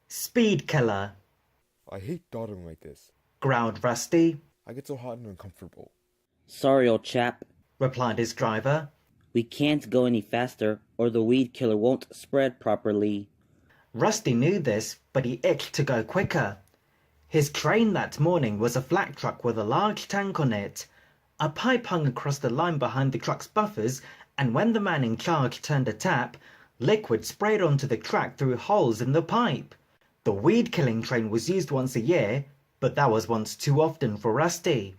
Speedkiller, I hate dawdling like this. growled Rusty, I get so hot and uncomfortable. Sorry, old chap. replied his driver. We can't go any faster, or the weed killer won't spread properly. Rusty knew this, but he itched to go quicker. His train that morning was a flat truck with a large tank on it. A pipe hung across the line behind the truck's buffers, and when the man in charge turned a tap, liquid sprayed onto the track through holes in the pipe. The weed-killing train was used once a year, but that was once too often for Rusty.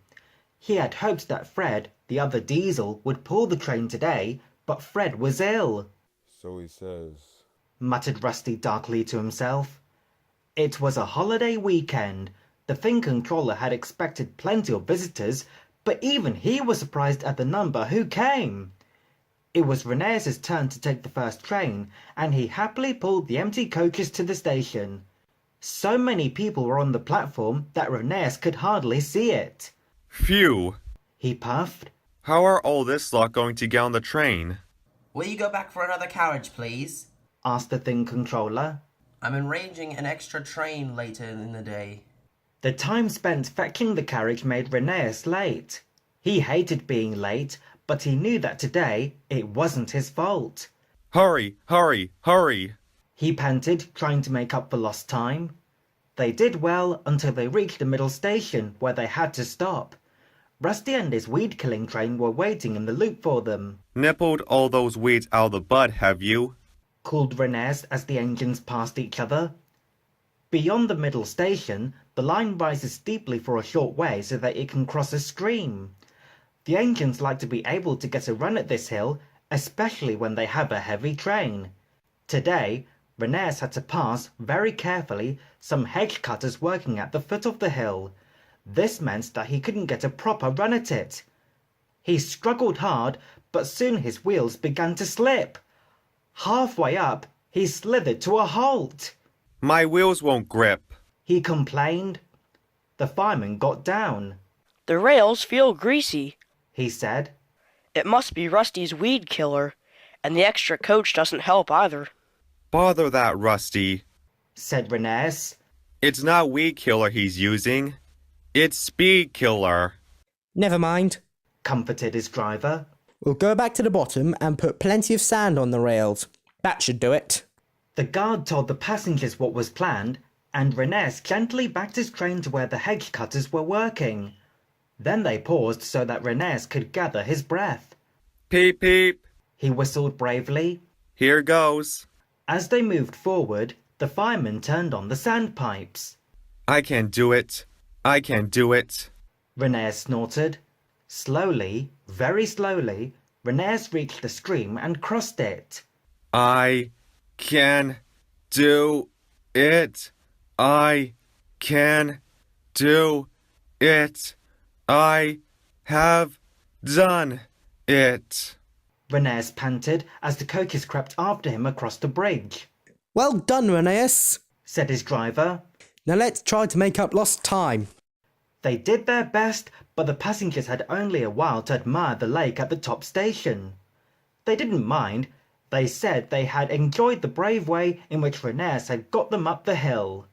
He had hoped that Fred, the other diesel, would pull the train today, but Fred was ill, So he says. muttered Rusty darkly to himself. It was a holiday weekend. The Thing Controller had expected plenty of visitors, but even he was surprised at the number who came. It was Renes's turn to take the first train, and he happily pulled the empty coaches to the station. So many people were on the platform that Renes could hardly see it. Phew! He puffed. How are all this lot going to get on the train? Will you go back for another carriage, please? Asked the Thing Controller. I'm arranging an extra train later in the day. The time spent fetching the carriage made Renes late. He hated being late, but he knew that today it wasn't his fault. Hurry, hurry, hurry! He panted, trying to make up for lost time. They did well until they reached the middle station, where they had to stop. Rusty and his weed-killing train were waiting in the loop for them, Nippled all those weeds out of the bud, have you? called Renes as the engines passed each other. Beyond the middle station, the line rises steeply for a short way so that it can cross a stream. The engines like to be able to get a run at this hill, especially when they have a heavy train. Today, Renes had to pass, very carefully, some hedge cutters working at the foot of the hill. This meant that he couldn't get a proper run at it. He struggled hard, but soon his wheels began to slip. Halfway up, he slithered to a halt. My wheels won't grip. He complained. The fireman got down. The rails feel greasy. He said. It must be Rusty's weed killer, and the extra coach doesn't help either. Bother that, Rusty. Said Renes. It's not weed killer he's using. It's Speedkiller. Never mind. Comforted his driver. We'll go back to the bottom and put plenty of sand on the rails. That should do it. The guard told the passengers what was planned, and Renes gently backed his train to where the hedge cutters were working. Then they paused so that Renes could gather his breath. Peep, peep. He whistled bravely. Here goes. As they moved forward, the fireman turned on the sandpipes. I can do it. I can do it. Renes snorted. Slowly, very slowly, Renes reached the stream and crossed it. I can do it. I can do it. I have done it. Renes panted as the coaches crept after him across the bridge. Well done, Renes. Said his driver. Now let's try to make up lost time. They did their best, but the passengers had only a while to admire the lake at the top station. They didn't mind. They said they had enjoyed the brave way in which Renes had got them up the hill.